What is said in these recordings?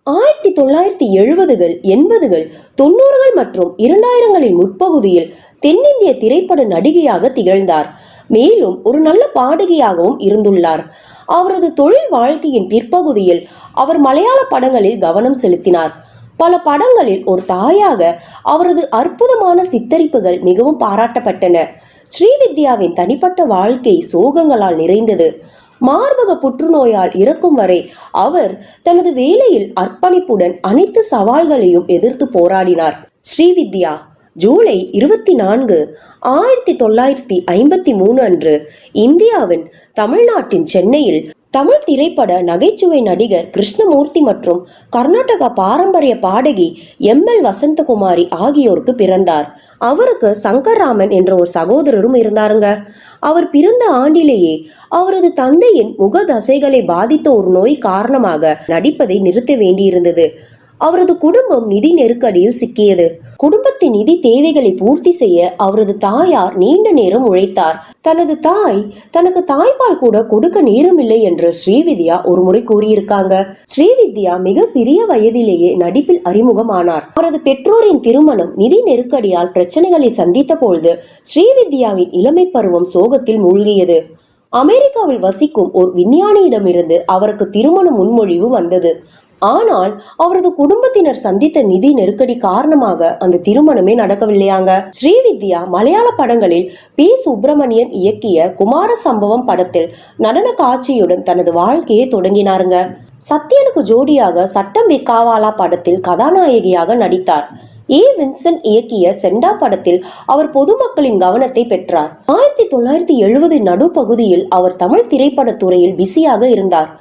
1970கள் 80கள் 90கள் மற்றும் 2000களின் முற்பகுதியில் தென்னிந்திய திரைப்பட நடிகையாக திகழ்ந்தார். மேலும் ஒரு நல்ல பாடகியாகவும் இருந்துள்ளார். அவரது தொழில் வாழ்க்கையின் பிற்பகுதியில் அவர் மலையாள படங்களில் கவனம் செலுத்தினார். பல படங்களில் ஒரு தாயாக அவரது அற்புதமான சித்தரிப்புகள் மிகவும் பாராட்டப்பட்டன. ஸ்ரீவித்யாவின் தனிப்பட்ட வாழ்க்கை சோகங்களால் நிறைந்தது. மார்பக புற்றுநோயால் இறக்கும் வரை அவர் தனது வேலையில் அர்ப்பணிப்புடன் அனைத்து சவால்களையும் எதிர்த்து போராடினார். ஸ்ரீவித்யா ஜூலை 24, 1953 அன்று இந்தியாவின் தமிழ்நாட்டின் சென்னையில் தமிழ் திரைப்பட நகைச்சுவை நடிகர் கிருஷ்ணமூர்த்தி மற்றும் கர்நாடக பாரம்பரிய பாடகி எம்.எல். வசந்தகுமாரி ஆகியோருக்கு பிறந்தார். அவருக்கு சங்கர்ராமன் என்ற ஒரு சகோதரரும் இருந்தாருங்க. அவர் பிறந்த ஆண்டிலேயே அவரது தந்தையின் முக தசைகளை பாதித்த ஒரு நோய் காரணமாக நடிப்பதை நிறுத்த வேண்டியிருந்தது. அவரது குடும்பம் நிதி நெருக்கடியில் சிக்கியது. குடும்பத்தின் நிதி தேவைகளை பூர்த்தி செய்ய அவரது தாயார் நீண்ட நேரம் உழைத்தார். தனது தாய் தனக்கு தாய்ப்பால் கூட கொடுக்க நேரமில்லை என்று ஸ்ரீவித்யா ஒரு முறை கூறியிருக்காங்க. ஸ்ரீவித்யா மிக சிறிய வயதிலேயே நடிப்பில் அறிமுகமானார். அவரது பெற்றோரின் திருமணம் நிதி நெருக்கடியால் பிரச்சனைகளை சந்தித்த பொழுது ஸ்ரீவித்யாவின் இளமை பருவம் சோகத்தில் மூழ்கியது. அமெரிக்காவில் வசிக்கும் ஒரு விஞ்ஞானியிடமிருந்து அவருக்கு திருமண முன்மொழிவு வந்தது. ஆனால் அவரது குடும்பத்தினர் சந்தித்த நிதி நெருக்கடி காரணமாக அந்த திருமணமே நடக்கவில்லையாங்க. ஸ்ரீவித்யா மலையாள படங்களில் பி. சுப்பிரமணியன் இயக்கிய குமார சம்பவம் படத்தில் நடன காட்சியுடன் தனது வாழ்க்கையை தொடங்கினாருங்க. சத்யனுக்கு ஜோடியாக சட்டம் காவாலா படத்தில் கதாநாயகியாக நடித்தார். ஏ. வின்சென்ட் இயக்கிய செண்டா படத்தில் அவர் பொதுமக்களின் கவனத்தை பெற்றார். 1970 நடுப்பகுதியில் அவர் தமிழ் திரைப்பட துறையில் பிஸியாக இருந்தார்.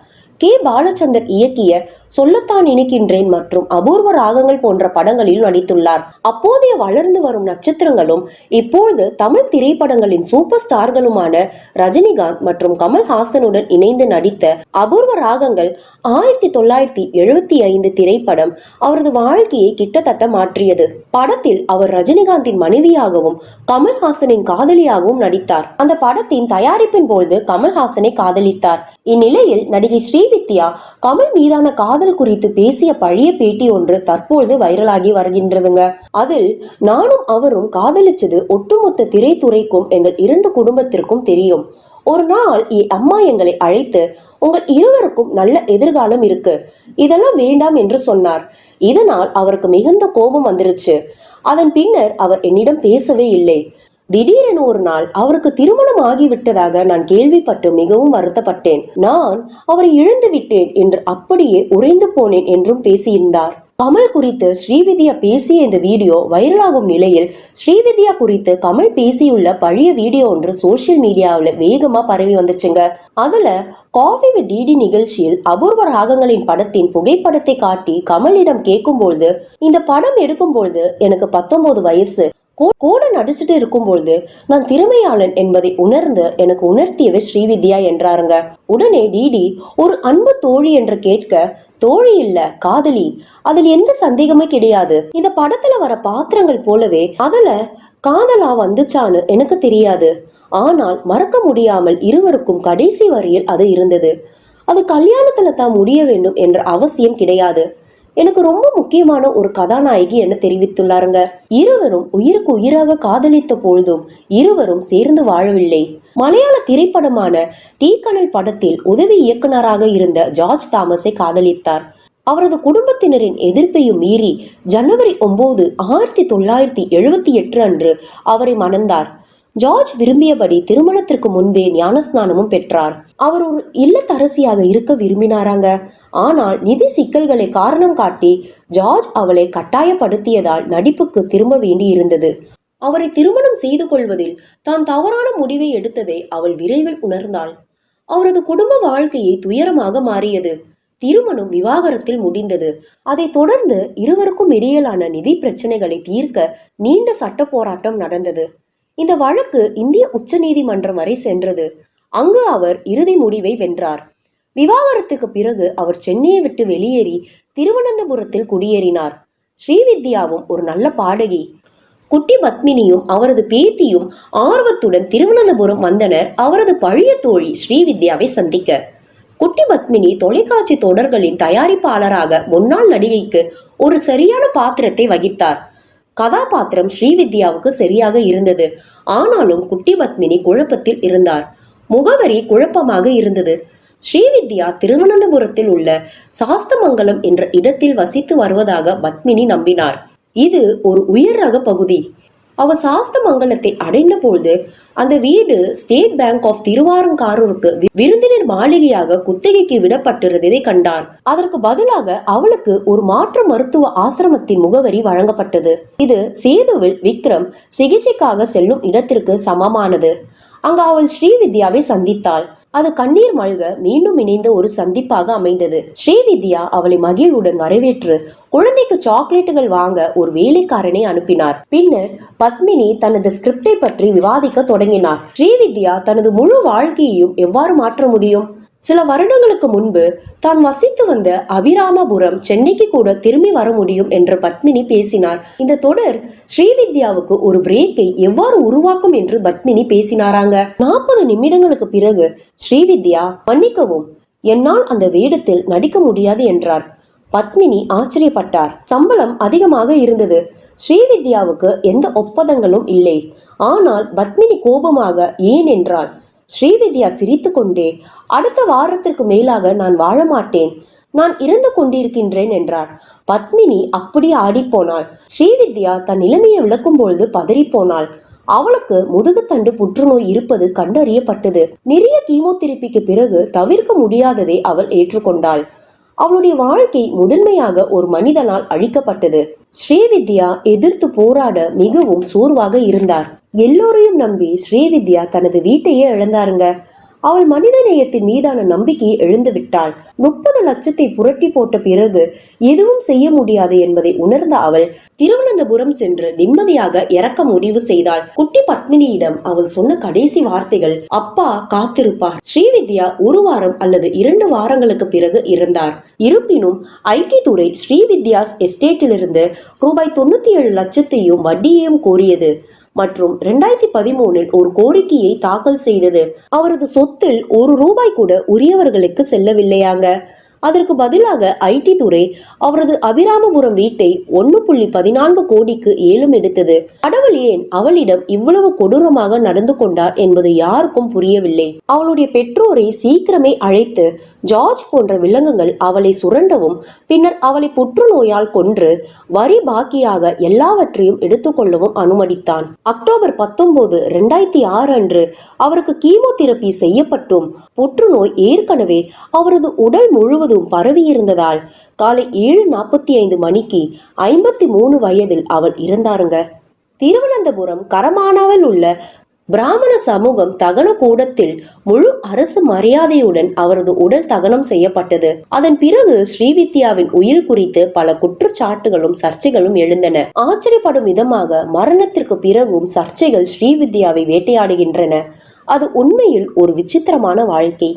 கே. பாலச்சந்தர் இயக்கிய சொல்லத்தான் நினைக்கின்றேன் மற்றும் அபூர்வ ராகங்கள் போன்ற படங்களில் நடித்துள்ளார். அப்போதைய வளர்ந்து வரும் நட்சத்திரங்களும் இப்பொழுது தமிழ் திரைப்படங்களின் சூப்பர் ஸ்டார்களுமான ரஜினிகாந்த் மற்றும் கமல்ஹாசனுடன் இணைந்து நடித்த அபூர்வ ராகங்கள் 1975 திரைப்படம் அவரது வாழ்க்கையை கிட்டத்தட்ட மாற்றியது. படத்தில் அவர் ரஜினிகாந்தின் மனைவியாகவும் கமல்ஹாசனின் காதலியாகவும் நடித்தார். அந்த படத்தின் தயாரிப்பின் போது கமல்ஹாசனை காதலித்தார். இந்நிலையில் நடிகை ஸ்ரீவித்யா கமல் மீதான காதல் குறித்து பேசிய பழைய பேட்டி ஒன்று தற்பொழுது வைரலாகி வருகின்றதுங்க. அதில் நானும் அவரும் காதலிச்சது ஒட்டுமொத்த திரைத்துறைக்கும் எங்கள் 2 குடும்பத்திற்கும் தெரியும். ஒரு நாள் என் அம்மா எங்களை அழைத்து உங்கள் இருவருக்கும் நல்ல எதிர்காலம் இருக்கு, இதெல்லாம் வேண்டாம் என்று சொன்னார். இதனால் அவருக்கு மிகுந்த கோபம் வந்துருச்சு. அதன் பின்னர் அவர் என்னிடம் பேசவே இல்லை. திடீரென ஒரு நாள் அவருக்கு திருமணம் ஆகிவிட்டதாக நான் கேள்விப்பட்டு மிகவும் வருத்தப்பட்டேன். நான் அவரை இழந்து விட்டேன் என்று அப்படியே உறைந்து போனேன் என்றும் பேசியிருந்தார். கமல் குறித்து ஸ்ரீவித்யா பேசிய இந்த வீடியோ வைரலாகும் நிலையில் ஸ்ரீவித்யா குறித்து கமல் பேசியுள்ள பழைய வீடியோ ஒன்று சோசியல் மீடியாவில் வேகமா பரவி வந்துச்சுங்க. அதுல காஃபி வித் டிடி நிகழ்ச்சியில் அபூர்வ ராகங்களின் படத்தின் புகைப்படத்தை காட்டி கமலிடம் கேட்கும்பொழுது, இந்த படம் எடுக்கும்பொழுது எனக்கு 19 வயசு, கூட நடிச்சுட்டு இருக்கும்பொழுது நான் திறமையாளன் என்பதை உணர்ந்து எனக்கு உணர்த்தியவை ஸ்ரீவித்யா என்றாருங்க. உடனே டிடி ஒரு அன்பு தோழி என்று கேட்க, தோழி இல்ல காதலி, அதில் எந்த சந்தேகமே கிடையாது. இந்த படத்துல வர பாத்திரங்கள் போலவே அதுல காதலா வந்துச்சான்னு எனக்கு தெரியாது. ஆனால் மறக்க முடியாமல் இருவருக்கும் கடைசி வரையில் அது இருந்தது. அது கல்யாணத்துல தான் முடிய வேண்டும் என்ற அவசியம் கிடையாது. எனக்கு ரொம்ப முக்கியமான ஒரு கதாநாயகி என தெரிவித்துள்ளாருங்க. இருவரும் உயிருக்கு உயிராக காதலித்த பொழுதும் இருவரும் சேர்ந்து வாழவில்லை. மலையாள திரைப்படமான டீக்கனல் படத்தில் உதவி இயக்குனராக இருந்த ஜார்ஜ் தாமஸை காதலித்தார். அவரது குடும்பத்தினரின் எதிர்ப்பையும் மீறி ஜனவரி 9, 1978 அன்று அவரை மணந்தார். ஜார்ஜ் விரும்பியபடி திருமணத்திற்கு முன்பே ஞானஸ்நானமும் பெற்றார். அவர் ஒரு இல்லத்தரசியாக இருக்க விரும்பினாராங்க. ஆனால் நிதி சிக்கல்களை காரணம் காட்டி ஜார்ஜ் அவளை கட்டாயப்படுத்தியதால் நடிப்புக்கு திரும்ப வேண்டி இருந்தது. அவரை திருமணம் செய்து கொள்வதில் தான் தவறான முடிவை எடுத்ததை அவள் விரைவில் உணர்ந்தாள். அவரது குடும்ப வாழ்க்கையை துயரமாக மாறியது. திருமணம் விவாகரத்தில் முடிந்தது. அதை தொடர்ந்து இருவருக்கும் இடையிலான நிதி பிரச்சனைகளை தீர்க்க நீண்ட சட்ட போராட்டம் நடந்தது. இந்த வழக்கு இந்திய உச்ச நீதிமன்றம் வரை சென்றது. அங்கு அவர் இறுதி முடிவை வென்றார். விவாகரத்துக்கு பிறகு அவர் சென்னையை விட்டு வெளியேறி திருவனந்தபுரத்தில் குடியேறினார். ஸ்ரீவித்யாவும் ஒரு நல்ல பாடகி. குட்டி பத்மினியும் அவரது பேத்தியும் ஆர்வத்துடன் திருவனந்தபுரம் வந்தனர் அவரது பழைய தோழி ஸ்ரீவித்யாவை சந்திக்க. குட்டி பத்மினி தொலைக்காட்சி தொடர்களின் தயாரிப்பாளராக முன்னாள் நடிகைக்கு ஒரு சரியான பாத்திரத்தை வகித்தார். கதாபாத்திரம் ஸ்ரீவித்யாவுக்கு சரியாக இருந்தது. ஆனாலும் குட்டி பத்மினி குழப்பத்தில் இருந்தார். முகவரி குழப்பமாக இருந்தது. ஸ்ரீவித்யா திருவனந்தபுரத்தில் உள்ள சாஸ்தமங்கலம் என்ற இடத்தில் வசித்து வருவதாக பத்மினி நம்பினார். இது ஒரு உயர் ரக பகுதி. அவர் சாஸ்தமங்கலத்தை அடைந்த பொழுது அந்த வீடு ஸ்டேட் பேங்க் ஆஃப் திருவாரூருக்கு விருந்தினர் மாளிகையாக குத்தகைக்கு விடப்பட்டிருந்ததை கண்டார். அதற்கு பதிலாக அவளுக்கு ஒரு மாற்று மருத்துவ ஆசிரமத்தின் முகவரி வழங்கப்பட்டது. இது சேதுவில் விக்ரம் சிகிச்சைக்காக செல்லும் இடத்திற்கு சமமானது. அங்கு அவள் ஸ்ரீவித்யாவை சந்தித்தாள். அது கண்ணீர் மல்க மீண்டும் இணைந்த ஒரு சந்திப்பாக அமைந்தது. ஸ்ரீவித்யா அவளை மகிழ்வுடன் வரவேற்று குழந்தைக்கு சாக்லேட்டுகள் வாங்க ஒரு வேலைக்காரனை அனுப்பினார். பின்னர் பத்மினி தனது ஸ்கிரிப்டை பற்றி விவாதிக்க தொடங்கினார். ஸ்ரீவித்யா தனது முழு வாழ்க்கையையும் எவ்வாறு மாற்ற முடியும்? சில வருடங்களுக்கு முன்பு தான் வசித்து வந்த அபிராமபுரம் சென்னைக்கு கூட திரும்பி வர முடியும் என்று பத்மினி பேசினார். இந்த தொடர் ஸ்ரீவித்யாவுக்கு ஒரு பிரேக்கை எவ்வாறு உருவாக்கும் என்று பத்மினி பேசினாராங்க. 40 நிமிடங்களுக்கு பிறகு ஸ்ரீவித்யா, மன்னிக்கவும், என்னால் அந்த வேடத்தில் நடிக்க முடியாது என்றார். பத்மினி ஆச்சரியப்பட்டார். சம்பளம் அதிகமாக இருந்தது. ஸ்ரீவித்யாவுக்கு எந்த ஒப்பந்தங்களும் இல்லை. ஆனால் பத்மினி கோபமாக ஏன் என்றாள். ஸ்ரீவித்யா சிரித்து கொண்டே, அடுத்த வாரத்திற்கு மேலாக நான் வாழ மாட்டேன், நான் இறந்து கொண்டிருக்கின்றேன் என்றார். பத்மினி அப்படியே ஆடிப்போனாள். ஸ்ரீவித்யா தன் நிலைமையை விளக்கும் பொழுது பதறிப்போனாள். அவளுக்கு முதுகுத்தண்டு புற்றுநோய் இருப்பது கண்டறியப்பட்டது. நிறைய கீமோதெரபிக்கு பிறகு தவிர்க்க முடியாததை அவள் ஏற்றுக்கொண்டாள். அவளுடைய வாழ்க்கை முதன்மையாக ஒரு மனிதனால் அழிக்கப்பட்டது. ஸ்ரீவித்யா எதிர்த்து போராட மிகவும் சோர்வாக இருந்தார். எல்லோரையும் நம்பி ஸ்ரீவித்யா தனது வீட்டையே இழந்தாருங்க. அவள் மனித நேயத்தின் மீதான நம்பிக்கையை எழுந்து விட்டாள். 30 லட்சத்தை புரட்டி போட்ட பிறகு எதுவும் செய்ய முடியாது என்பதை உணர்ந்த அவள் திருவனந்தபுரம் சென்று நிம்மதியாக இறக்க முடிவு செய்தாள். குட்டி பத்மினியிடம் அவள் சொன்ன கடைசி வார்த்தைகள், அப்பா காத்திருப்பார். ஸ்ரீவித்யா 1 வாரம் அல்லது 2 வாரங்களுக்கு பிறகு இறந்தார். இருப்பினும் ஐடி துறை ஸ்ரீவித்யாஸ் எஸ்டேட்டிலிருந்து ரூபாய் 97 லட்சத்தையும் வட்டியையும் கோரியது மற்றும் 2013 ஒரு கோரிக்கையை தாக்கல் செய்தது. அவரது சொத்தில் 1 ரூபாய் கூட உரியவர்களுக்கு செல்லவில்லையாங்க. அதற்கு பதிலாக ஐடி துறை அவரது அபிராமபுரம் வீட்டை 1.14 கோடிக்கு ஏலம் எடுத்தது. கடவுள் ஏன் அவளிடம் இவ்வளவு கொடூரமாக நடந்து கொண்டார் என்பது யாருக்கும் புரியவில்லை. அவளுடைய பெற்றோரை சீக்கிரமே அழைத்து ஜார்ஜ் போன்ற விலங்குகள் அவளை சுரண்டவும் பின்னர் அவளை புற்றுநோயால் கொன்று வரி பாக்கியாக எல்லாவற்றையும் எடுத்துக்கொள்ளவும் அனுமதித்தான். அக்டோபர் 19, 2006 அன்று அவருக்கு கீமோதெரபி செய்யப்பட்டும் புற்றுநோய் ஏற்கனவே அவரது உடல் முழுவதும் பரவியிருந்ததால் காலை 7:45 மணிக்கு 53 வயதில் அவள் இறந்தாருங்க. திருவனந்தபுரம் கரமானாவில் உள்ள பிராமண சமூகம் தகன கூடத்தில் முழு அரசு மரியாதையுடன் அவரது உடல் தகனம் செய்யப்பட்டது. அதன் பிறகு ஸ்ரீவித்யாவின் உயிர் குறித்து பல குற்றச்சாட்டுகளும் சர்ச்சைகளும் எழுந்தன. ஆச்சரியப்படும் விதமாக மரணத்திற்கு பிறகும் சர்ச்சைகள் ஸ்ரீவித்யாவை வேட்டையாடுகின்றன. அது உண்மையில் ஒரு விசித்திரமான வாழ்க்கை.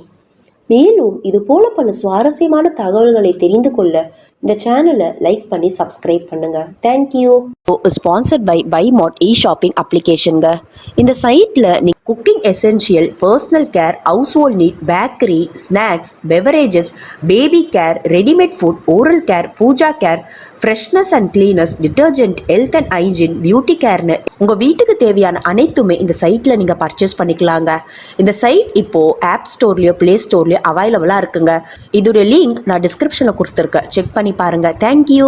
மேலும் இது போல பல சுவாரஸ்யமான தகவல்களை தெரிந்து கொள்ள இந்த சேனலை லைக் பண்ணி சப்ஸ்கிரைப் பண்ணுங்க. தேங்க்யூ. ஸ்பான்சர்ட் பை பைமார்ட் ஷாப்பிங் அப்ளிகேஷனுங்க. இந்த சைட்ல நீ cooking essential, personal care, household need, bakery, snacks, beverages, baby care, readymade food, oral care, puja care, freshness and cleanness, detergent, health and hygiene, beauty கேர்னு உங்க வீட்டுக்கு தேவையான அனைத்துமே இந்த சைட்ல நீங்க பர்ச்சேஸ் பண்ணிக்கலாங்க. இந்த சைட் இப்போ ஆப் ஸ்டோர்லயோ பிளே ஸ்டோர்லயோ அவைலபிளா இருக்குங்க. இதோட லிங்க் நான் டிஸ்கிரிப்ஷன்ல கொடுத்துருக்கேன். செக் பண்ணி பாருங்க. தேங்க்யூ.